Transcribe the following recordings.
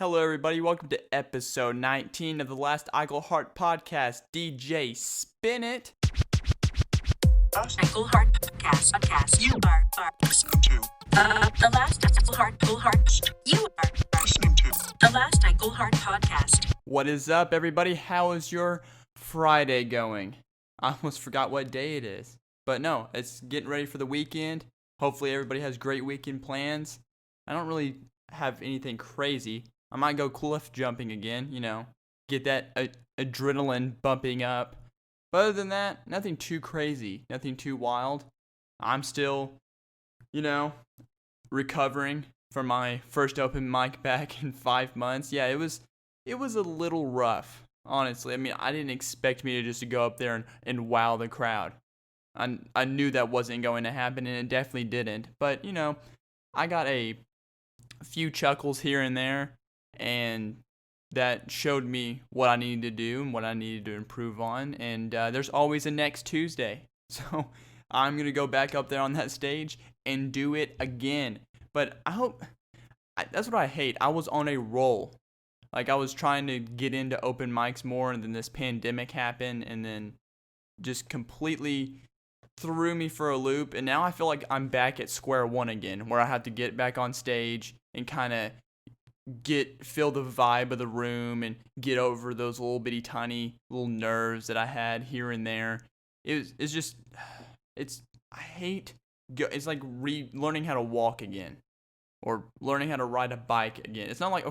Hello, everybody. Welcome to episode 19 of the Last Eagle Heart podcast. DJ, spin it. Eagle Heart podcast. You are listening to the Last Eagle Heart. You are listening to the Last Eagle Heart podcast. What is up, everybody? How is your Friday going? I almost forgot what day it is. But no, it's getting ready for the weekend. Hopefully, everybody has great weekend plans. I don't really have anything crazy. I might go cliff jumping again, get that adrenaline bumping up. But other than that, nothing too crazy, nothing too wild. I'm still, recovering from my first open mic back in 5 months. Yeah, it was a little rough, honestly. I mean, I didn't expect me to just go up there and wow the crowd. I knew that wasn't going to happen, and it definitely didn't. But, I got a few chuckles here and there. And that showed me what I needed to do and what I needed to improve on. And there's always a next Tuesday. So I'm going to go back up there on that stage and do it again. But that's what I hate. I was on a roll. Like, I was trying to get into open mics more, and then this pandemic happened and then just completely threw me for a loop. And now I feel like I'm back at square one again, where I have to get back on stage and kind of feel the vibe of the room and get over those little bitty tiny little nerves that I had here and there. It's like learning how to walk again or learning how to ride a bike again. It's not like,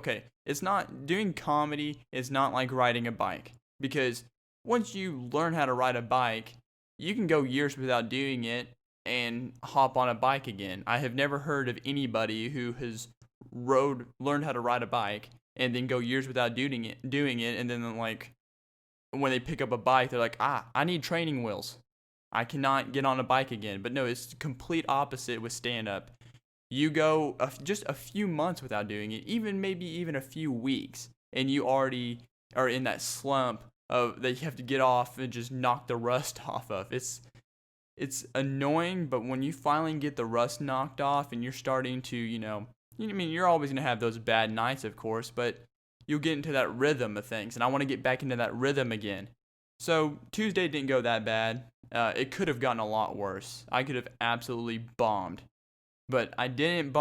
it's not doing comedy. It's not like riding a bike, because once you learn how to ride a bike, you can go years without doing it and hop on a bike again. I have never heard of anybody who has learned how to ride a bike and then go years without doing it, and then like when they pick up a bike, they're like, I need training wheels, I cannot get on a bike again. But no, it's the complete opposite with stand-up. You go just a few months without doing it, maybe even a few weeks, and you already are in that slump of that you have to get off and just knock the rust off of. It's annoying, but when you finally get the rust knocked off and you're starting to, you're always going to have those bad nights, of course, but you'll get into that rhythm of things, and I want to get back into that rhythm again. So Tuesday didn't go that bad. It could have gotten a lot worse. I could have absolutely bombed, but I didn't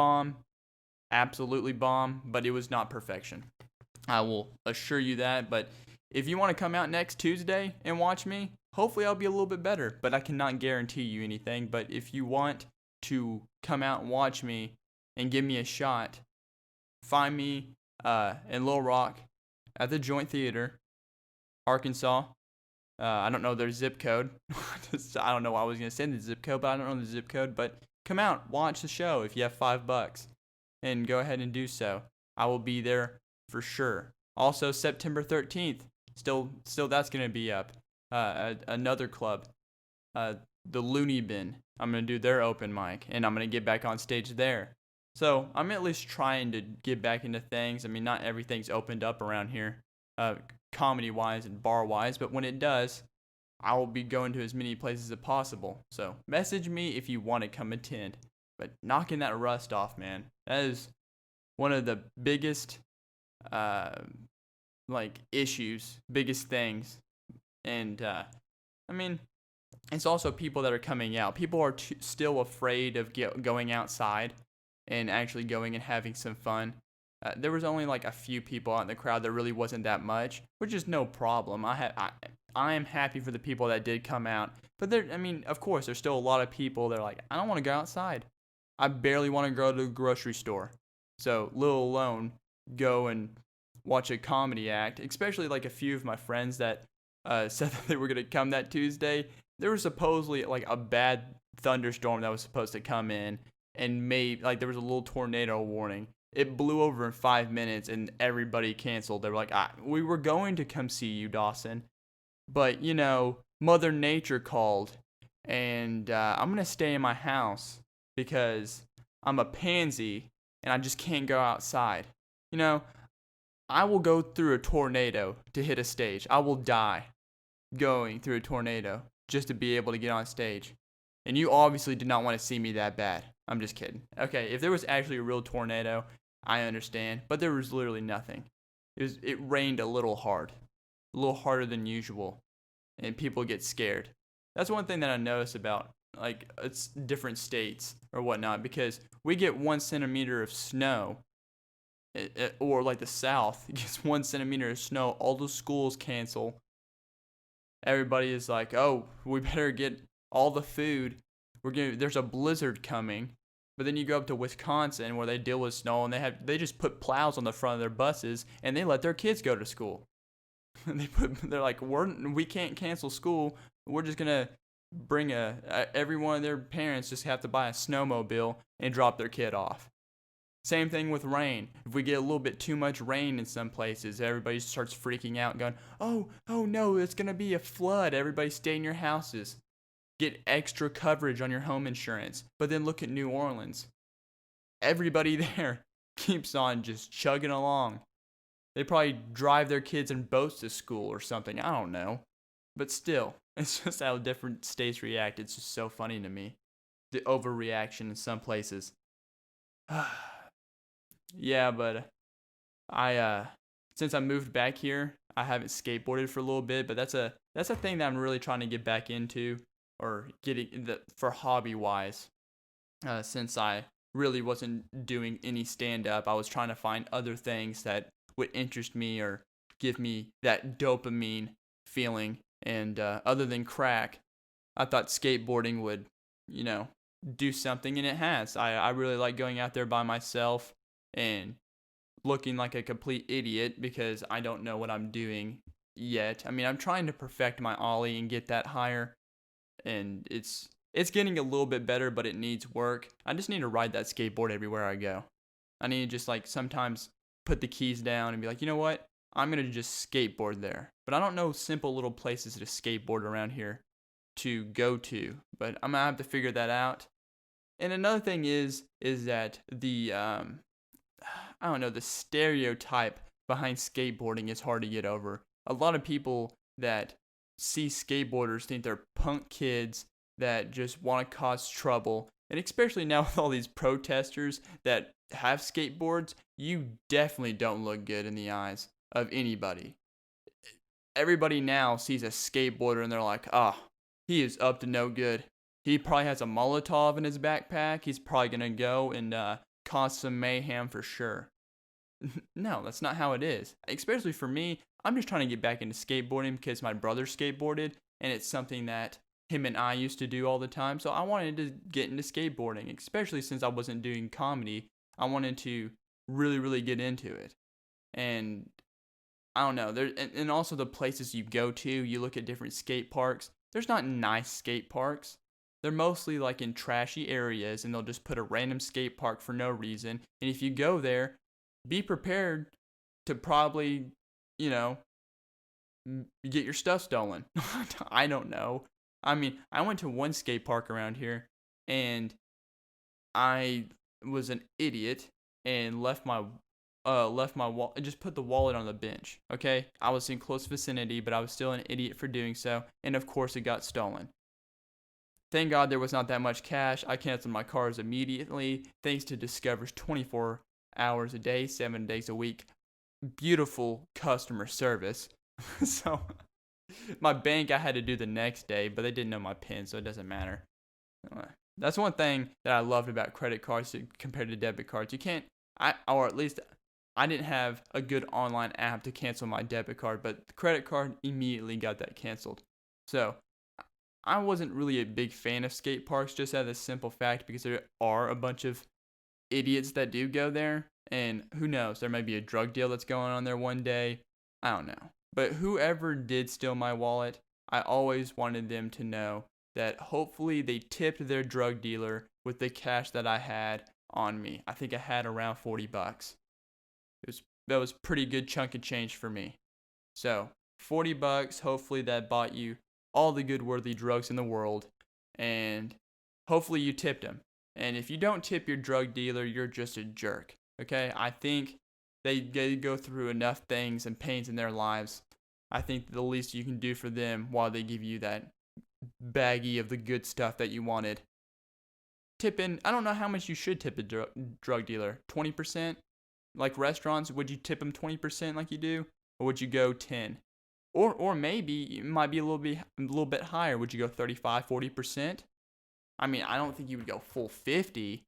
absolutely bomb, but it was not perfection. I will assure you that. But if you want to come out next Tuesday and watch me, hopefully I'll be a little bit better, but I cannot guarantee you anything. But if you want to come out and watch me and give me a shot, find me in Little Rock at the Joint Theater, Arkansas. I don't know their zip code. I don't know why I was going to send the zip code, but I don't know the zip code. But come out, watch the show if you have $5, and go ahead and do so. I will be there for sure. Also, September 13th, still that's going to be up. Another club, the Looney Bin. I'm going to do their open mic, and I'm going to get back on stage there. So I'm at least trying to get back into things. I mean, not everything's opened up around here, comedy-wise and bar-wise, but when it does, I will be going to as many places as possible. So message me if you want to come attend. But knocking that rust off, man, that is one of the biggest, issues, biggest things. And, it's also people that are coming out. People are still afraid of going outside and actually going and having some fun. There was only like a few people out in the crowd. There really wasn't that much, which is no problem. I am happy for the people that did come out. But of course, there's still a lot of people that are like, I don't want to go outside. I barely want to go to the grocery store. So, let alone go and watch a comedy act, especially like a few of my friends that said that they were going to come that Tuesday. There was supposedly like a bad thunderstorm that was supposed to come in, and there was a little tornado warning. It blew over in 5 minutes, and everybody canceled. They were like, we were going to come see you, Dawson, but Mother Nature called, and I'm going to stay in my house because I'm a pansy and I just can't go outside. I will go through a tornado to hit a stage. I will die going through a tornado just to be able to get on stage. And you obviously did not want to see me that bad. I'm just kidding. Okay, if there was actually a real tornado, I understand, but there was literally nothing. It rained a little harder than usual, and people get scared. That's one thing that I notice about like it's different states or whatnot, because we get 1 centimeter of snow, or like the South gets 1 centimeter of snow, all the schools cancel. Everybody is like, oh, we better get all the food. There's a blizzard coming. But then you go up to Wisconsin where they deal with snow, and they just put plows on the front of their buses, and they let their kids go to school. They're like, we can't cancel school. We're just gonna bring every one of their parents just have to buy a snowmobile and drop their kid off. Same thing with rain. If we get a little bit too much rain in some places, everybody starts freaking out and going, oh no, it's gonna be a flood. Everybody stay in your houses. Get extra coverage on your home insurance. But then look at New Orleans. Everybody there keeps on just chugging along. They probably drive their kids in boats to school or something. I don't know. But still, it's just how different states react. It's just so funny to me. The overreaction in some places. Yeah, but since I moved back here, I haven't skateboarded for a little bit, but that's a thing that I'm really trying to get back into, or for hobby wise. Since I really wasn't doing any stand up, I was trying to find other things that would interest me or give me that dopamine feeling. And other than crack, I thought skateboarding would, do something, and it has. I really like going out there by myself and looking like a complete idiot because I don't know what I'm doing yet. I mean, I'm trying to perfect my ollie and get that higher, and it's getting a little bit better, but it needs work. I just need to ride that skateboard everywhere I go. I need to just like sometimes put the keys down and be like, you know what? I'm going to just skateboard there. But I don't know simple little places to skateboard around here to go to, but I'm going to have to figure that out. And another thing is that the the stereotype behind skateboarding is hard to get over. A lot of people that see skateboarders think they're punk kids that just want to cause trouble. And especially now with all these protesters that have skateboards, you definitely don't look good in the eyes of anybody. Everybody now sees a skateboarder and they're like, he is up to no good. He probably has a Molotov in his backpack. He's probably going to go and cause some mayhem for sure. No, that's not how it is. Especially for me, I'm just trying to get back into skateboarding because my brother skateboarded, and it's something that him and I used to do all the time. So I wanted to get into skateboarding, especially since I wasn't doing comedy. I wanted to really, really get into it. And I don't know. And also the places you go to, you look at different skate parks. There's not nice skate parks. They're mostly like in trashy areas, and they'll just put a random skate park for no reason. And if you go there, be prepared to probably, get your stuff stolen. I don't know. I mean, I went to one skate park around here, and I was an idiot and left my wallet, just put the wallet on the bench. Okay, I was in close vicinity, but I was still an idiot for doing so, and of course it got stolen. Thank God there was not that much cash. I canceled my cars immediately, thanks to Discover's 24 hours a day, 7 days a week, beautiful customer service. So my bank I had to do the next day, but they didn't know my PIN, so it doesn't matter. That's one thing that I loved about credit cards compared to debit cards. You can't, or at least I didn't have a good online app to cancel my debit card, but the credit card immediately got that canceled. So I wasn't really a big fan of skate parks, just out of the simple fact because there are a bunch of idiots that do go there, and who knows, there might be a drug deal that's going on there one day. I don't know. But whoever did steal my wallet, I always wanted them to know that hopefully they tipped their drug dealer with the cash that I had on me. I think I had around $40. That was pretty good chunk of change for me. So $40, hopefully that bought you all the good worthy drugs in the world, and hopefully you tipped him. And if you don't tip your drug dealer, you're just a jerk. Okay, I think they go through enough things and pains in their lives. I think the least you can do for them while they give you that baggie of the good stuff that you wanted. Tip in, I don't know how much you should tip a drug dealer. 20%? like restaurants, would you tip them 20% like you do, or would you go 10? Or maybe it might be a little bit higher. Would you go 35, 40%? I mean, I don't think you would go full 50.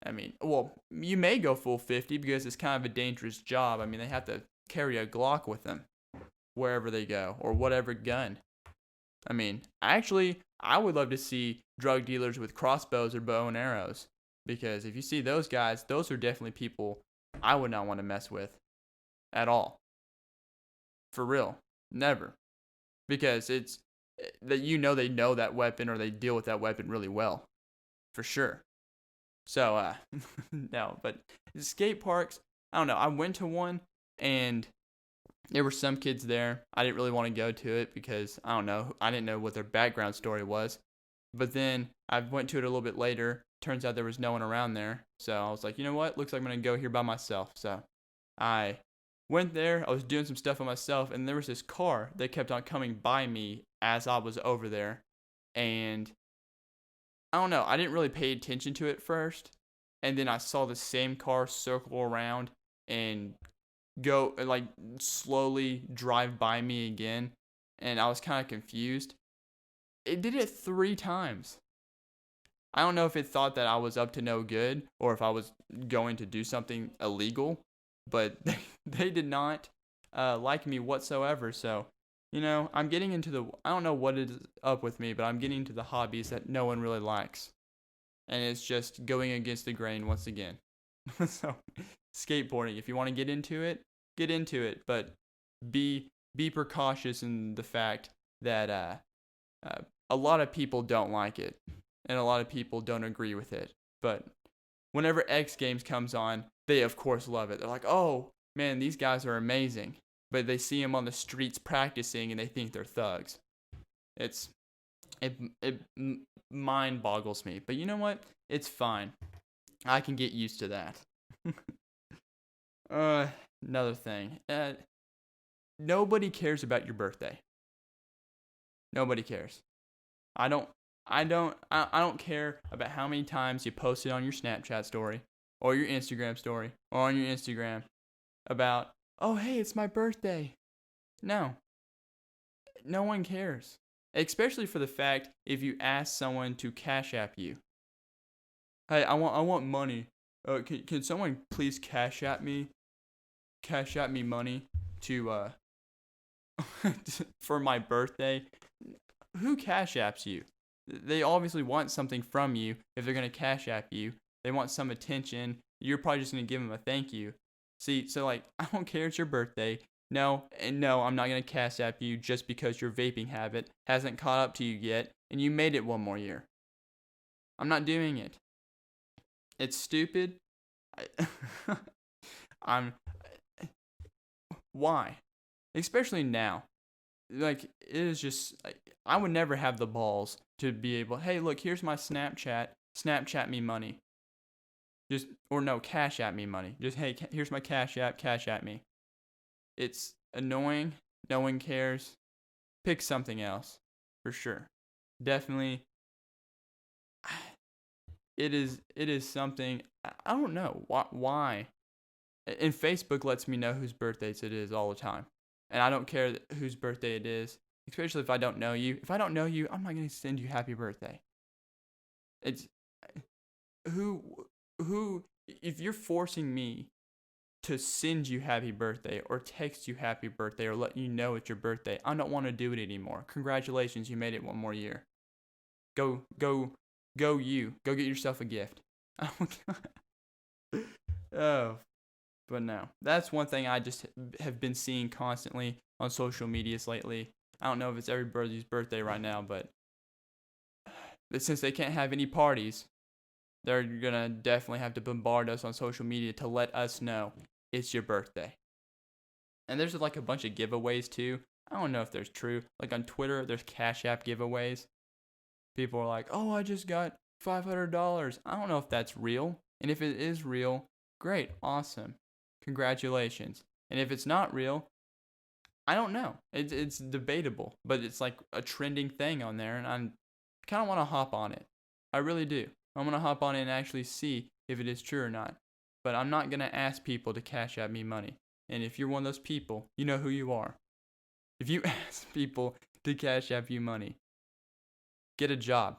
I mean, well, you may go full 50 because it's kind of a dangerous job. I mean, they have to carry a Glock with them wherever they go, or whatever gun. I mean, actually, I would love to see drug dealers with crossbows or bow and arrows, because if you see those guys, those are definitely people I would not want to mess with at all. For real. Never. Because it's that they know that weapon, or they deal with that weapon really well. For sure. So, no, but skate parks, I don't know. I went to one, and there were some kids there. I didn't really want to go to it because, I don't know, I didn't know what their background story was. But then I went to it a little bit later. Turns out there was no one around there. So I was like, you know what? Looks like I'm going to go here by myself. So I went there. I was doing some stuff on myself, and there was this car that kept on coming by me as I was over there. And I don't know. I didn't really pay attention to it first. And then I saw the same car circle around and go, like, slowly drive by me again. And I was kind of confused. It did it 3 times. I don't know if it thought that I was up to no good, or if I was going to do something illegal. But they did not like me whatsoever. So, I'm getting into I don't know what is up with me, but I'm getting into the hobbies that no one really likes. And it's just going against the grain once again. So, skateboarding, if you want to get into it, get into it. But be precautious in the fact that a lot of people don't like it. And a lot of people don't agree with it. But whenever X Games comes on, they of course love it. They're like, oh, man, these guys are amazing. But they see them on the streets practicing, and they think they're thugs. It mind boggles me. But you know what? It's fine. I can get used to that. Another thing. Nobody cares about your birthday. Nobody cares. I don't care about how many times you post it on your Snapchat story, or your Instagram story, or on your Instagram about, oh, hey, it's my birthday. No one cares. Especially for the fact if you ask someone to Cash App you. Hey, I want money. Can someone please Cash App me money to for my birthday? Who Cash Apps you? They obviously want something from you. If they're going to Cash App you, they want some attention. You're probably just going to give them a thank you. See, so I don't care, it's your birthday. No, I'm not going to Cash App you just because your vaping habit hasn't caught up to you yet, and you made it one more year. I'm not doing it. It's stupid. Why? Especially now. It is just, I would never have the balls to be able, hey, look, here's my Snapchat me money. Cash App me money. Just, hey, here's my Cash App me. It's annoying. No one cares. Pick something else, for sure. Definitely. It is something, I don't know why. And Facebook lets me know whose birthdays it is all the time. And I don't care whose birthday it is, especially if I don't know you. If I don't know you, I'm not going to send you happy birthday. It's who if you're forcing me to send you happy birthday, or text you happy birthday, or let you know it's your birthday, I don't want to do it anymore. Congratulations, you made it one more year. Go you. Go get yourself a gift. Oh, but no. That's one thing I just have been seeing constantly on social medias lately. I don't know if it's everybody's birthday right now, but since they can't have any parties, they're going to definitely have to bombard us on social media to let us know it's your birthday. And there's a bunch of giveaways too. I don't know if there's true. On Twitter, there's Cash App giveaways. People are like, oh, I just got $500. I don't know if that's real. And if it is real, great, awesome. Congratulations. And if it's not real, I don't know. It's debatable, but it's a trending thing on there, and I kind of want to hop on it. I really do. I'm going to hop on it and actually see if it is true or not. but I'm not going to ask people to cash out me money. And if you're one of those people, you know who you are. If you ask people to cash out you money, get a job.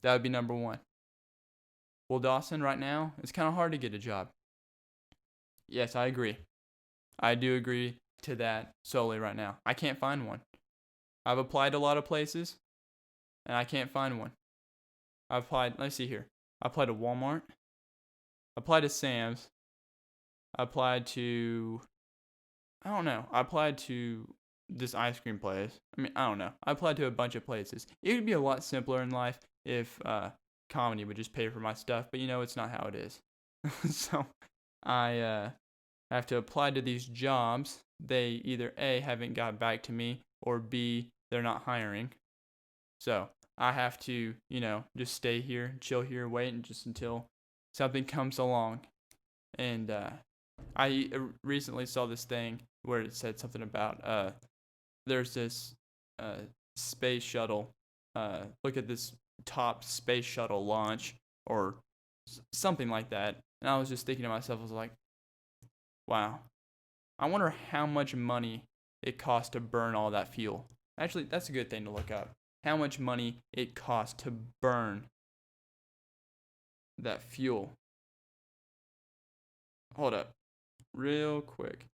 That would be number one. Well, Dawson, right now, it's kind of hard to get a job. Yes, I agree. I do agree to that solely right now. I can't find one. I've applied to a lot of places, and I can't find one. I've applied, let's see here. I applied to Walmart. I applied to Sam's. I applied to, I don't know. I applied to this ice cream place. I don't know. I applied to a bunch of places. It would be a lot simpler in life if comedy would just pay for my stuff, but it's not how it is. So I have to apply to these jobs. They either A, haven't got back to me, or B, they're not hiring. So I have to, just stay here, chill here, wait and just until something comes along. And I recently saw this thing where it said something about there's this space shuttle. Look at this top space shuttle launch or something like that. And I was just thinking to myself, I was like, wow, I wonder how much money it costs to burn all that fuel. Actually, that's a good thing to look up. How much money it costs to burn that fuel. Hold up, real quick.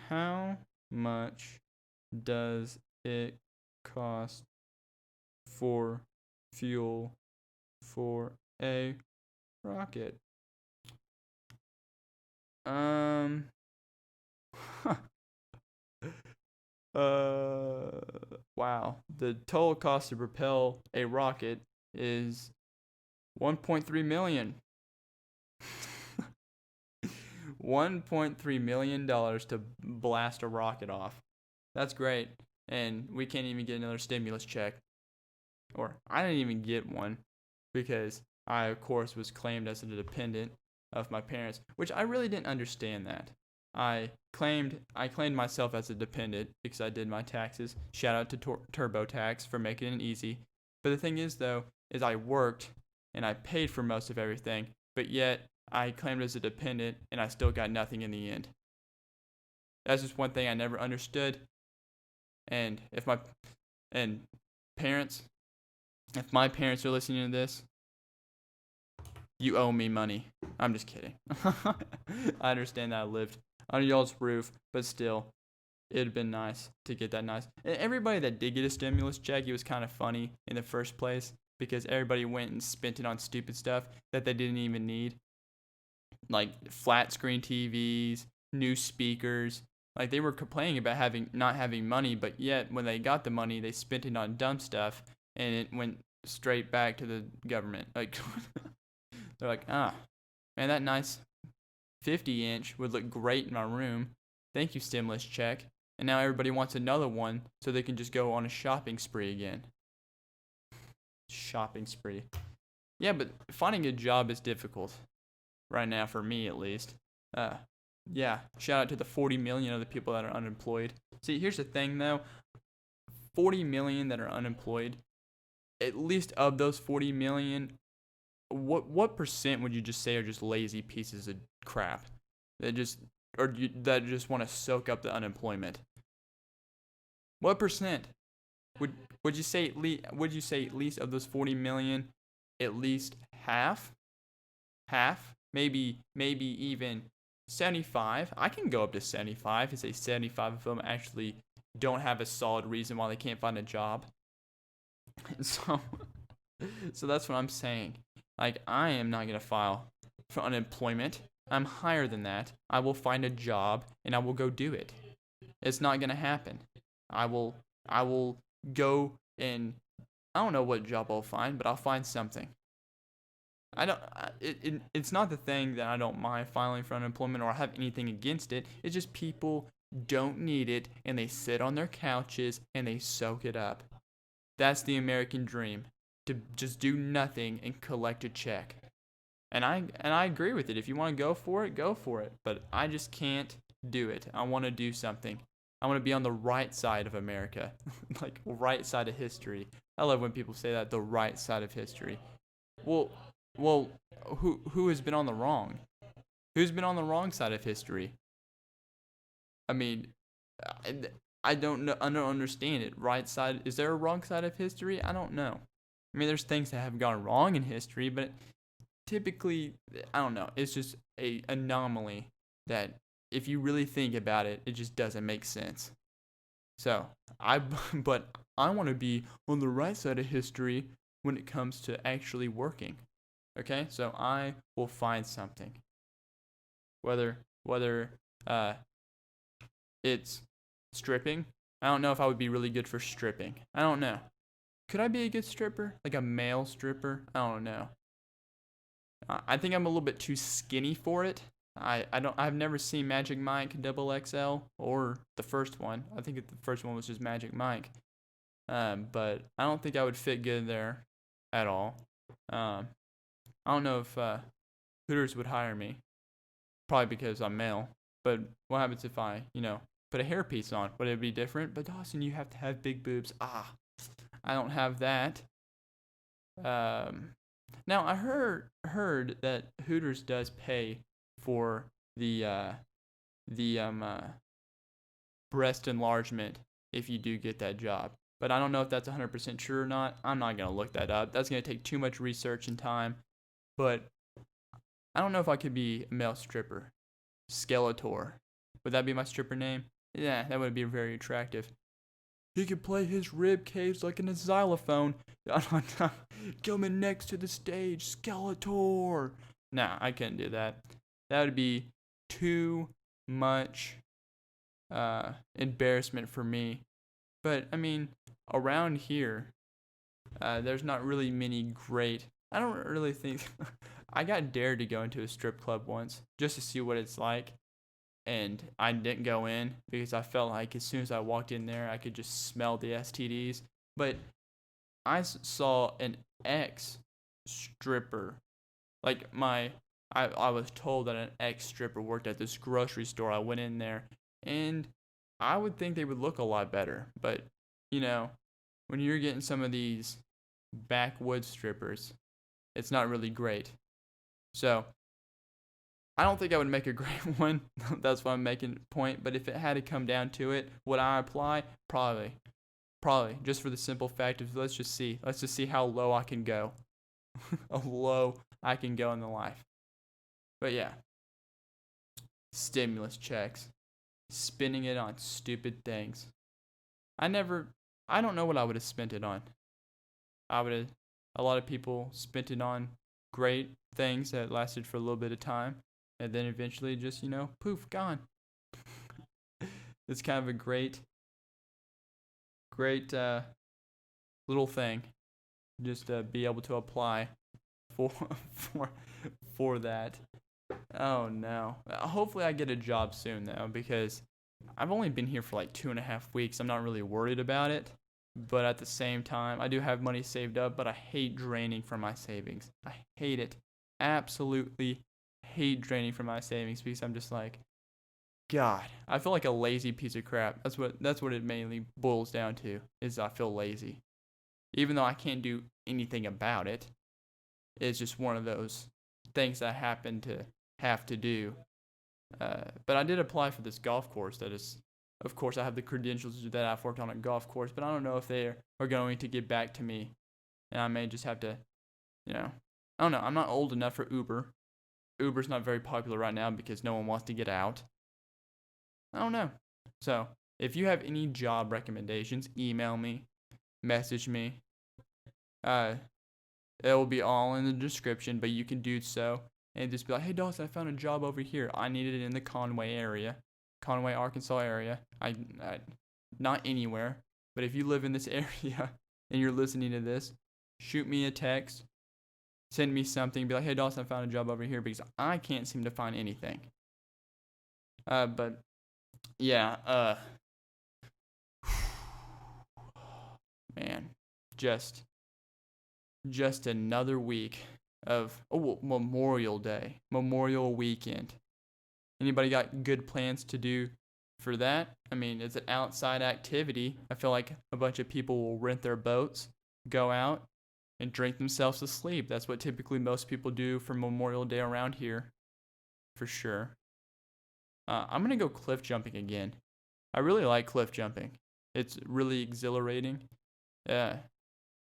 How much does it cost for fuel for a rocket? Wow. The total cost to propel a rocket is $1.3 million. $1.3 million to blast a rocket off. That's great. And we can't even get another stimulus check. Or I didn't even get one because I, of course, was claimed as a dependent of my parents, which I really didn't understand that. I claimed myself as a dependent because I did my taxes. Shout out to TurboTax for making it easy. But the thing is, though, is I worked and I paid for most of everything, but yet I claimed as a dependent and I still got nothing in the end. That's just one thing I never understood. And if my parents are listening to this, you owe me money. I'm just kidding. I understand that I lived under y'all's roof, but still, it'd been nice to get that nice. And everybody that did get a stimulus check, it was kind of funny in the first place because everybody went and spent it on stupid stuff that they didn't even need. Like flat screen TVs, new speakers. Like they were complaining about not having money, but yet when they got the money, they spent it on dumb stuff and it went straight back to the government. Like they're like, man, that nice 50-inch would look great in my room. Thank you, stimulus check. And now everybody wants another one so they can just go on a shopping spree again. Shopping spree. Yeah, but finding a job is difficult. Right now, for me at least. Yeah, shout out to the 40 million of the people that are unemployed. See, here's the thing though. 40 million that are unemployed. At least of those 40 million, what percent would you just say are just lazy pieces of crap that just want to soak up the unemployment? What percent would you say at least of those 40 million, at least half, maybe even 75? I can go up to 75 and say 75 of them actually don't have a solid reason why they can't find a job. So that's what I'm saying. Like, I am not going to file for unemployment. I'm higher than that. I will find a job and I will go do it. It's not going to happen. I will go and I don't know what job I'll find, but I'll find something. It's not the thing that I don't mind filing for unemployment or have anything against it. It's just people don't need it and they sit on their couches and they soak it up. That's the American dream, to just do nothing and collect a check. And I agree with it. If you want to go for it, go for it. But I just can't do it. I want to do something. I want to be on the right side of America, like right side of history. I love when people say that, the right side of history. Well, Well, who has been on the wrong? Who's been on the wrong side of history? I mean, I, I don't know. I don't understand it. Right side? Is there a wrong side of history? I don't know. I mean, there's things that have gone wrong in history, but typically, I don't know. It's just a anomaly that if you really think about it, it just doesn't make sense. So but I want to be on the right side of history when it comes to actually working. Okay, so I will find something. Whether uh it's stripping. I don't know if I would be really good for stripping. I don't know. Could I be a good stripper? Like a male stripper? I don't know. I think I'm a little bit too skinny for it. I've never seen Magic Mike Double XL or the first one. I think the first one was just Magic Mike. But I don't think I would fit good there at all. I don't know if Hooters would hire me. Probably because I'm male. But what happens if I, put a hairpiece on? Would it be different? But Dawson, you have to have big boobs. I don't have that. Now I heard that Hooters does pay for the breast enlargement if you do get that job. But I don't know if that's 100% true or not. I'm not going to look that up. That's going to take too much research and time. But I don't know if I could be a male stripper. Skeletor. Would that be my stripper name? Yeah, that would be very attractive. He could play his rib caves like in a xylophone. Coming next to the stage, Skeletor. Nah, I couldn't do that. That would be too much embarrassment for me. But, I mean, around here, there's not really many great... I don't really think... I got dared to go into a strip club once just to see what it's like. And I didn't go in because I felt like as soon as I walked in there, I could just smell the STDs. But I saw an ex-stripper. Like I was told that an ex-stripper worked at this grocery store. I went in there, and I would think they would look a lot better. But, when you're getting some of these backwoods strippers, it's not really great. So, I don't think I would make a great one. That's why I'm making a point. But if it had to come down to it, would I apply? Probably. Just for the simple fact of let's just see how low I can go. How low I can go in the life. But yeah. Stimulus checks. Spending it on stupid things. I don't know what I would have spent it on. A lot of people spent it on great things that lasted for a little bit of time. And then eventually just, poof, gone. It's kind of a great little thing. Just to be able to apply for that. Oh, no. Hopefully I get a job soon, though, because I've only been here for like 2.5 weeks. I'm not really worried about it. But at the same time, I do have money saved up, but I hate draining from my savings. I hate it. Absolutely hate draining from my savings because I'm just like, God, I feel like a lazy piece of crap. That's what it mainly boils down to, is I feel lazy. Even though I can't do anything about it, it's just one of those things that I happen to have to do. But I did apply for this golf course that is, of course, I have the credentials that I've worked on a golf course, but I don't know if they are going to get back to me. And I may just have to, I don't know. I'm not old enough for Uber. Uber's not very popular right now because no one wants to get out. I don't know. So, if you have any job recommendations, email me, message me. It will be all in the description, but you can do so and just be like, hey, Dawson, I found a job over here. I needed it in the Conway, Arkansas area. I not anywhere, but if you live in this area and you're listening to this, shoot me a text. Send me something, be like, hey, Dawson, I found a job over here because I can't seem to find anything. But, yeah, man, just another week of, Memorial Day, Memorial Weekend. Anybody got good plans to do for that? I mean, it's an outside activity. I feel like a bunch of people will rent their boats, go out, and drink themselves to sleep. That's what typically most people do for Memorial Day around here, for sure. I'm going to go cliff jumping again. I really like cliff jumping. It's really exhilarating.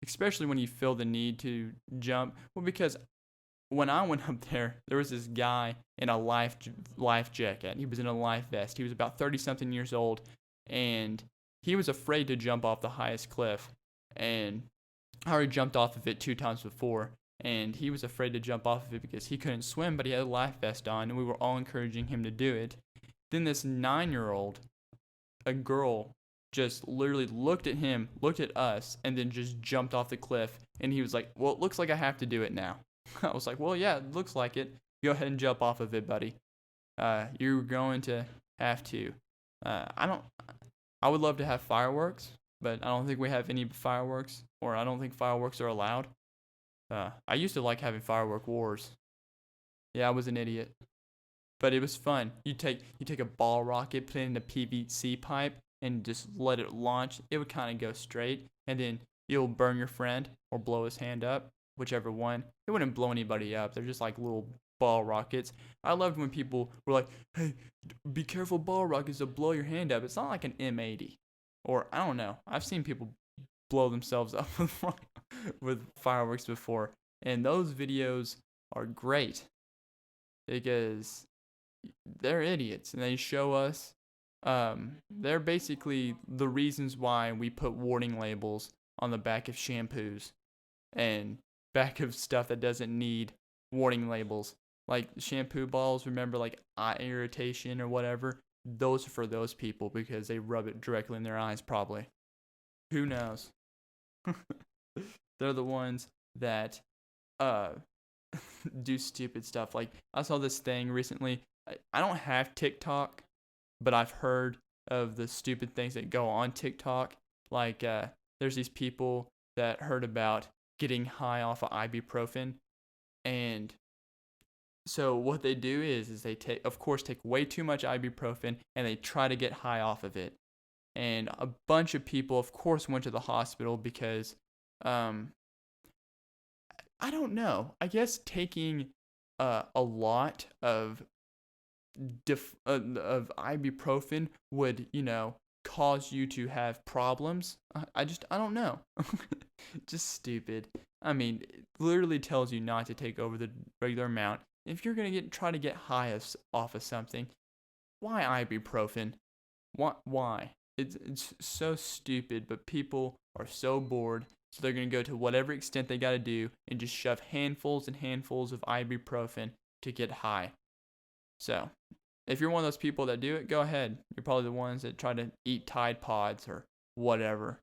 Especially when you feel the need to jump. Well, because when I went up there was this guy in a life jacket. He was in a life vest. He was about 30-something years old, and he was afraid to jump off the highest cliff. And I already jumped off of it 2 times before, and he was afraid to jump off of it because he couldn't swim, but he had a life vest on, and we were all encouraging him to do it. Then this 9-year-old, a girl, just literally looked at him, looked at us, and then just jumped off the cliff. And he was like, well, it looks like I have to do it now. I was like, well, yeah, it looks like it. Go ahead and jump off of it, buddy. You're going to have to. I would love to have fireworks, but I don't think we have any fireworks, or I don't think fireworks are allowed. I used to like having firework wars. Yeah, I was an idiot. But it was fun. You take a ball rocket, put it in a PVC pipe, and just let it launch. It would kind of go straight, and then you'll burn your friend or blow his hand up, whichever one. It wouldn't blow anybody up. They're just like little ball rockets. I loved when people were like, hey, be careful, ball rockets will blow your hand up. It's not like an M80. Or, I don't know. I've seen people blow themselves up with fireworks before. And those videos are great because they're idiots. And they show us, they're basically the reasons why we put warning labels on the back of shampoos and back of stuff that doesn't need warning labels. Like shampoo balls, remember, like eye irritation or whatever. Those are for those people because they rub it directly in their eyes, probably. Who knows? They're the ones that do stupid stuff. Like, I saw this thing recently. I don't have TikTok, but I've heard of the stupid things that go on TikTok. Like, there's these people that heard about getting high off of ibuprofen, and so what they do is they take way too much ibuprofen, and they try to get high off of it. And a bunch of people, of course, went to the hospital because, I don't know. I guess taking a lot of ibuprofen would, cause you to have problems. I don't know. Just stupid. I mean, it literally tells you not to take over the regular amount. If you're gonna try to get high off of something, why ibuprofen? Why? It's so stupid, but people are so bored, so they're gonna go to whatever extent they gotta do and just shove handfuls and handfuls of ibuprofen to get high. So, if you're one of those people that do it, go ahead. You're probably the ones that try to eat Tide Pods or whatever.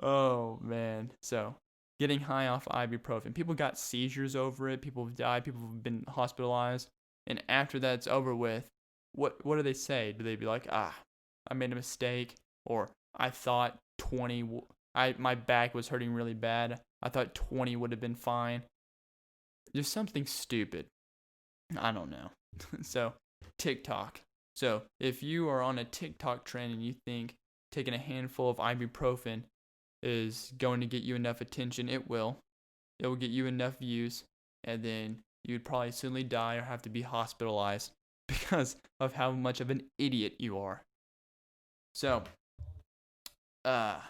Oh, man. So, getting high off ibuprofen. People got seizures over it. People have died. People have been hospitalized. And after that's over with, what do they say? Do they be like, I made a mistake? Or, I thought 20, my back was hurting really bad. I thought 20 would have been fine. Just something stupid. I don't know. So, TikTok. So, if you are on a TikTok trend and you think taking a handful of ibuprofen is going to get you enough attention, it will. It will get you enough views, and then you'd probably suddenly die or have to be hospitalized because of how much of an idiot you are. So, I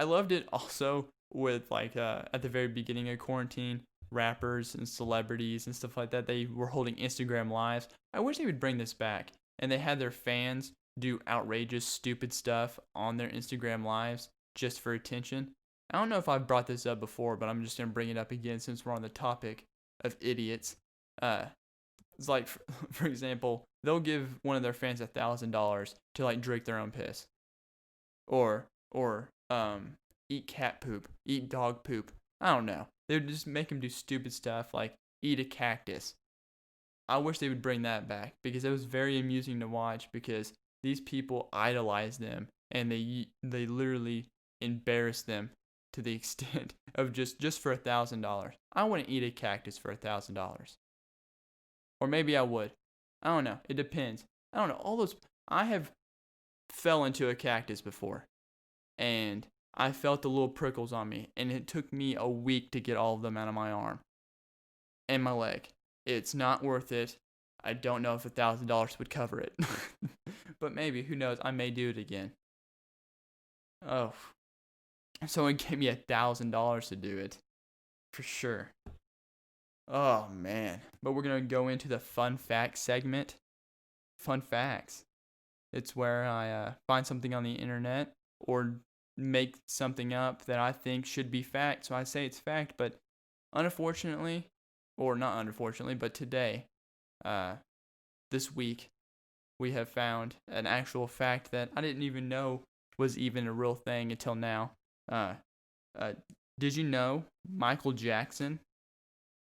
loved it also with, at the very beginning of quarantine, rappers and celebrities and stuff like that, they were holding Instagram lives. I wish they would bring this back, and they had their fans do outrageous, stupid stuff on their Instagram lives just for attention. I don't know if I've brought this up before, but I'm just going to bring it up again since we're on the topic of idiots. It's like, for example, they'll give one of their fans $1,000 to drink their own piss, or eat cat poop, eat dog poop. I don't know. They would just make them do stupid stuff like eat a cactus. I wish they would bring that back because it was very amusing to watch because these people idolize them and they literally embarrass them to the extent of just for $1,000. I wouldn't eat a cactus for $1,000. Or maybe I would. I don't know. It depends. I don't know. I have fell into a cactus before. And I felt the little prickles on me, and it took me a week to get all of them out of my arm and my leg. It's not worth it. I don't know if $1,000 would cover it, but maybe, who knows? I may do it again. Oh, someone gave me $1,000 to do it, for sure. Oh man, but we're gonna go into the fun fact segment. Fun facts. It's where I find something on the internet or make something up that I think should be fact. So I say it's fact, but unfortunately, or not unfortunately, but today, this week, we have found an actual fact that I didn't even know was even a real thing until now. Did you know Michael Jackson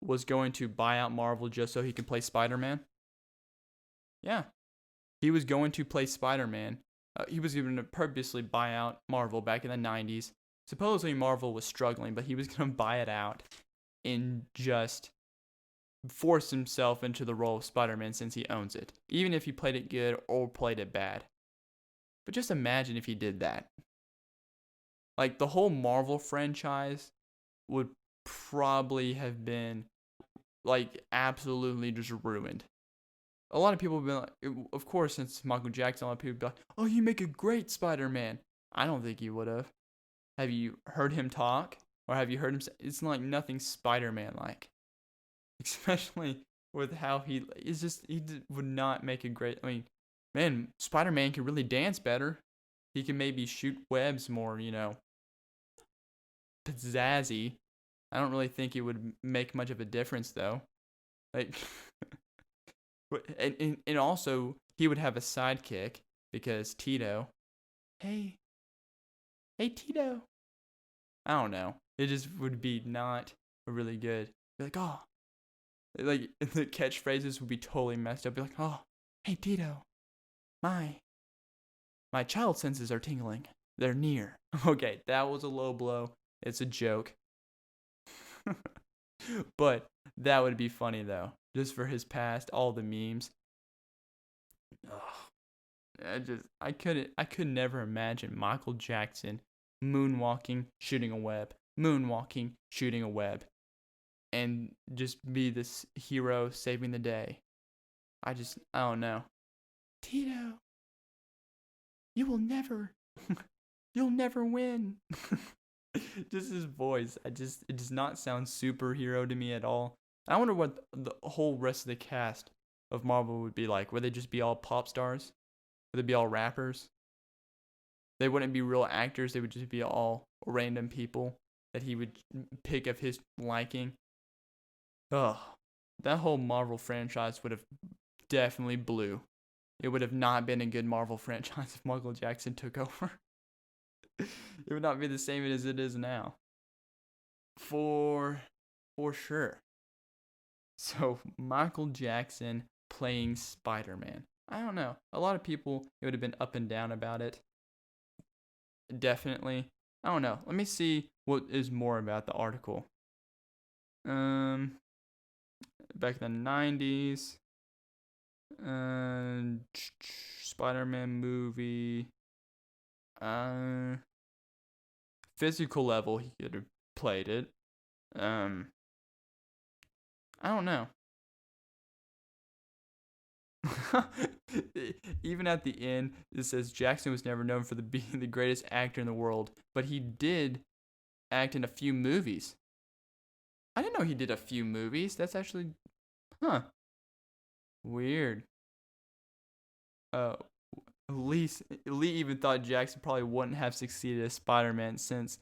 was going to buy out Marvel just so he could play Spider-Man? Yeah, he was going to play Spider-Man. He was going to purposely buy out Marvel back in the 90s. Supposedly Marvel was struggling, but he was going to buy it out and just force himself into the role of Spider-Man since he owns it, even if he played it good or played it bad. But just imagine if he did that. Like, the whole Marvel franchise would probably have been, like, absolutely just ruined. A lot of people have been like, of course, since Michael Jackson, a lot of people have been like, oh, you make a great Spider-Man. I don't think you would have. Have you heard him talk? Or have you heard him say, it's like nothing Spider-Man like. Especially with how he would not make a great, I mean, man, Spider-Man can really dance better. He can maybe shoot webs more, pizzazzy. I don't really think it would make much of a difference, though. Like, and also, he would have a sidekick, because Tito, hey Tito. I don't know. It just would be not really good. Be like, oh. Like, the catchphrases would be totally messed up. Be like, oh, hey Tito. My child senses are tingling. They're near. Okay, that was a low blow. It's a joke. But that would be funny, though. Just for his past, all the memes. I could never imagine Michael Jackson moonwalking, shooting a web. Moonwalking, shooting a web. And just be this hero saving the day. I don't know. Tito, you'll never win. Just his voice. It does not sound superhero to me at all. I wonder what the whole rest of the cast of Marvel would be like. Would they just be all pop stars? Would they be all rappers? They wouldn't be real actors. They would just be all random people that he would pick of his liking. Ugh. That whole Marvel franchise would have definitely blew. It would have not been a good Marvel franchise if Michael Jackson took over. It would not be the same as it is now. For sure. So, Michael Jackson playing Spider-Man. I don't know. A lot of people, it would have been up and down about it. Definitely. I don't know. Let me see what is more about the article. Back in the 90s. Spider-Man movie. Physical level, he could have played it. I don't know. Even at the end, it says Jackson was never known for being the greatest actor in the world, but he did act in a few movies. I didn't know he did a few movies. That's actually, weird. Lee even thought Jackson probably wouldn't have succeeded as Spider-Man since,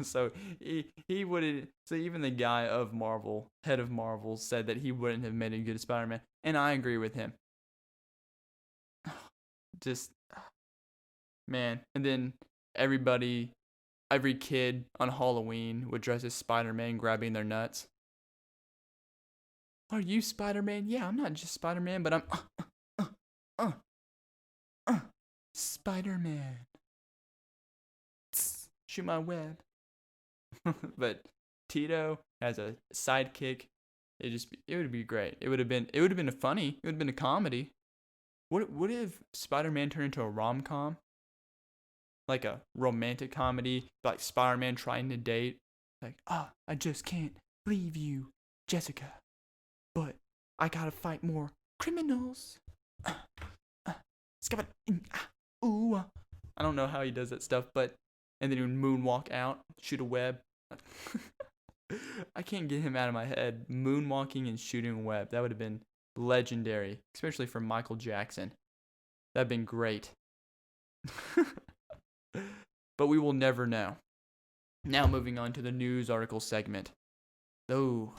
so he wouldn't. So even the guy of Marvel, head of Marvel, said that he wouldn't have made a good Spider-Man, and I agree with him. Just, man. And then every kid on Halloween would dress as Spider-Man, grabbing their nuts. Are you Spider-Man? Yeah, I'm not just Spider-Man, but I'm Spider-Man. Shoot my web. But Tito as a sidekick, it would be great. It would have been funny. It would have been a comedy. What if Spider-Man turned into a rom-com? Like a romantic comedy, like Spider-Man trying to date. Like, I just can't leave you, Jessica. But I gotta fight more criminals. Ooh. I don't know how he does that stuff, but and then he would moonwalk out, shoot a web. I can't get him out of my head. Moonwalking and shooting a web. That would have been legendary, especially for Michael Jackson. That'd been great. But we will never know. Now moving on to the news article segment. Oh,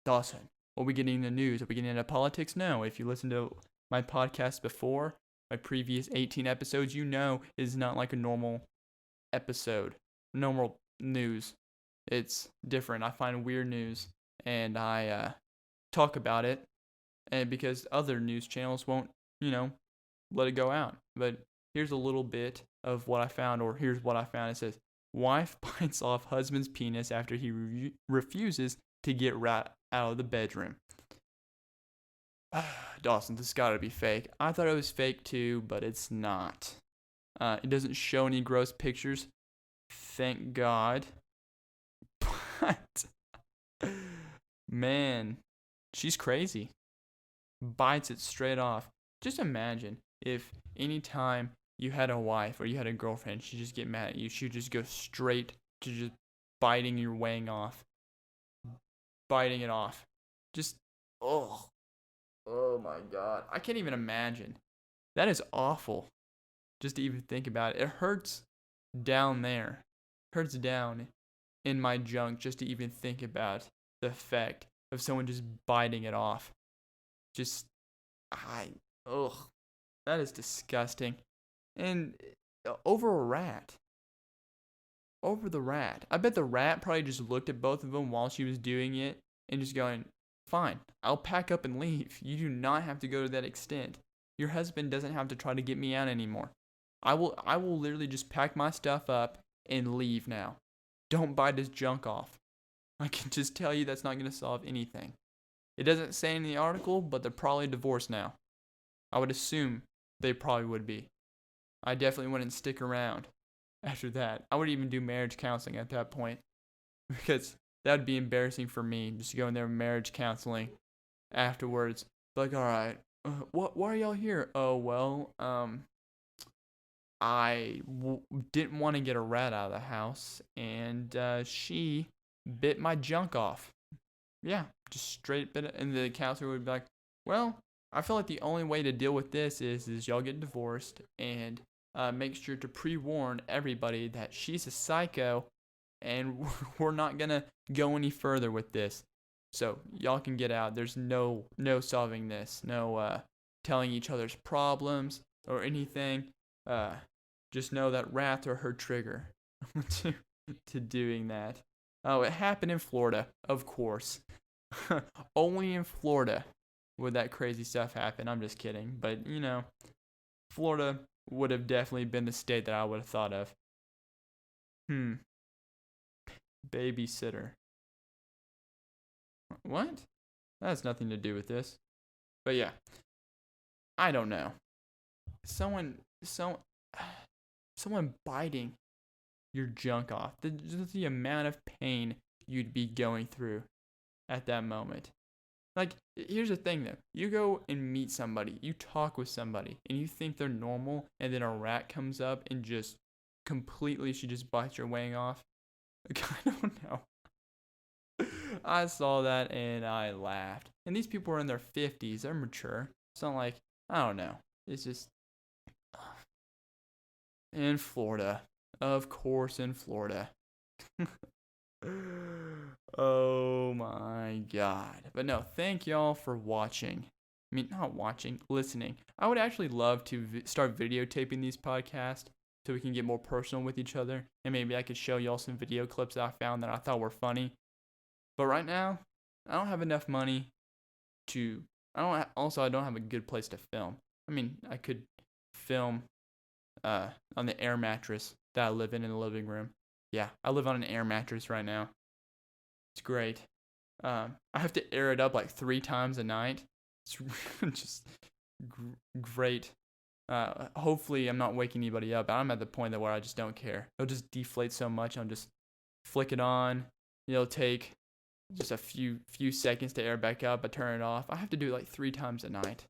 Dawson, are we getting the news? Are we getting into politics? No. If you listen to my podcast before, my previous 18 episodes, you know it's not like a normal episode, normal news. It's different. I find weird news and I talk about it, and because other news channels won't, let it go out. But here's a little bit of what I found, or here's what I found. It says, wife bites off husband's penis after he refuses to get rat out of the bedroom. Dawson, this gotta be fake. I thought it was fake too, but it's not. It doesn't show any gross pictures. Thank God. But, man, she's crazy. Bites it straight off. Just imagine if any time you had a wife or you had a girlfriend, she'd just get mad at you. She'd just go straight to just biting your wang off. Biting it off. Just, oh my God. I can't even imagine. That is awful. Just to even think about it. It hurts down there. It hurts down in my junk just to even think about the effect of someone just biting it off. That is disgusting. And over a rat. Over the rat. I bet the rat probably just looked at both of them while she was doing it and just going, fine, I'll pack up and leave. You do not have to go to that extent. Your husband doesn't have to try to get me out anymore. I will literally just pack my stuff up and leave now. Don't bite his junk off. I can just tell you that's not going to solve anything. It doesn't say in the article, but they're probably divorced now. I would assume they probably would be. I definitely wouldn't stick around after that. I would even do marriage counseling at that point, because that would be embarrassing for me, just to go in there marriage counseling afterwards. Like, all right, why are y'all here? Oh, well, I didn't want to get a rat out of the house, and she bit my junk off. Yeah, just straight bit it. And the counselor would be like, well, I feel like the only way to deal with this is y'all get divorced, and make sure to pre-warn everybody that she's a psycho, and we're not going to go any further with this. So y'all can get out. There's no solving this. No telling each other's problems or anything. Just know that rats are her trigger to doing that. Oh, it happened in Florida, of course. Only in Florida would that crazy stuff happen. I'm just kidding. But, Florida would have definitely been the state that I would have thought of. Babysitter. What? That has nothing to do with this. But yeah. I don't know. Someone biting your junk off. The amount of pain you'd be going through at that moment. Like, here's the thing though. You go and meet somebody, you talk with somebody, and you think they're normal, and then a rat comes up and just completely, she just bites your wang off. Like, I don't know. I saw that and I laughed. And these people are in their 50s. They're mature. It's not like, I don't know. It's just, in Florida. Of course, in Florida. Oh my God. But no, thank y'all for watching. I mean, not watching, listening. I would actually love to start videotaping these podcasts so we can get more personal with each other. And maybe I could show y'all some video clips that I found that I thought were funny. But right now, I don't have enough money to... I don't have a good place to film. I mean, I could film on the air mattress that I live in the living room. Yeah, I live on an air mattress right now. It's great. I have to air it up like 3 times a night. It's just great. Hopefully I'm not waking anybody up. I'm at the point that where I just don't care. It'll just deflate so much. I'll just flick it on. It'll take just a few seconds to air back up. I turn it off. I have to do it like 3 times a night.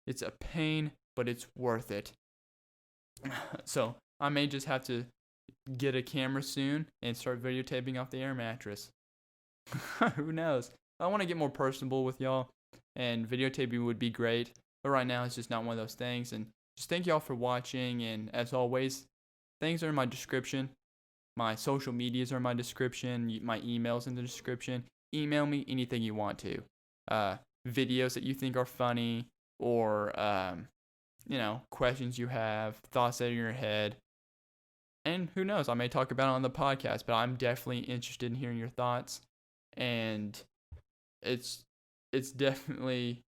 It's a pain, but it's worth it. So I may just have to get a camera soon and start videotaping off the air mattress. Who knows? I want to get more personable with y'all, and videotaping would be great. But right now, it's just not one of those things. And just thank y'all for watching. And as always, things are in my description. My social medias are in my description. My email's in the description. Email me anything you want to. Videos that you think are funny, or questions you have, thoughts that are in your head. And who knows, I may talk about it on the podcast, but I'm definitely interested in hearing your thoughts. And it's definitely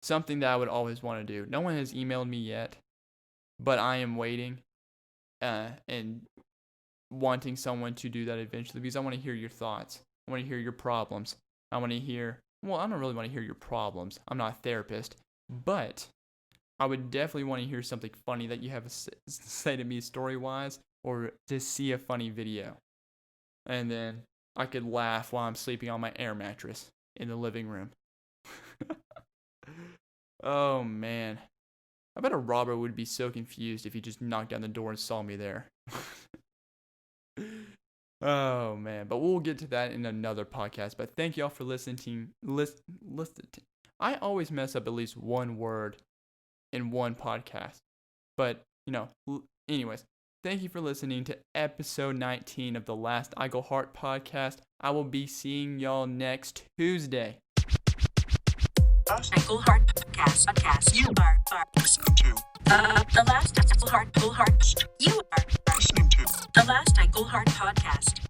something that I would always want to do. No one has emailed me yet, but I am waiting and wanting someone to do that eventually, because I want to hear your thoughts. I want to hear your problems. I don't really want to hear your problems. I'm not a therapist, but I would definitely want to hear something funny that you have to say to me story-wise, or to see a funny video. And then I could laugh while I'm sleeping on my air mattress in the living room. Oh, man. I bet a robber would be so confused if he just knocked down the door and saw me there. Oh, man. But we'll get to that in another podcast. But thank y'all for listening. I always mess up at least one word in one podcast. But, anyways. Thank you for listening to episode 19 of the Last I Go Heart podcast. I will be seeing y'all next Tuesday. Last I Go Heart podcast. You are listening to the Last I Go Heart. You are listening to the Last I Go Heart podcast.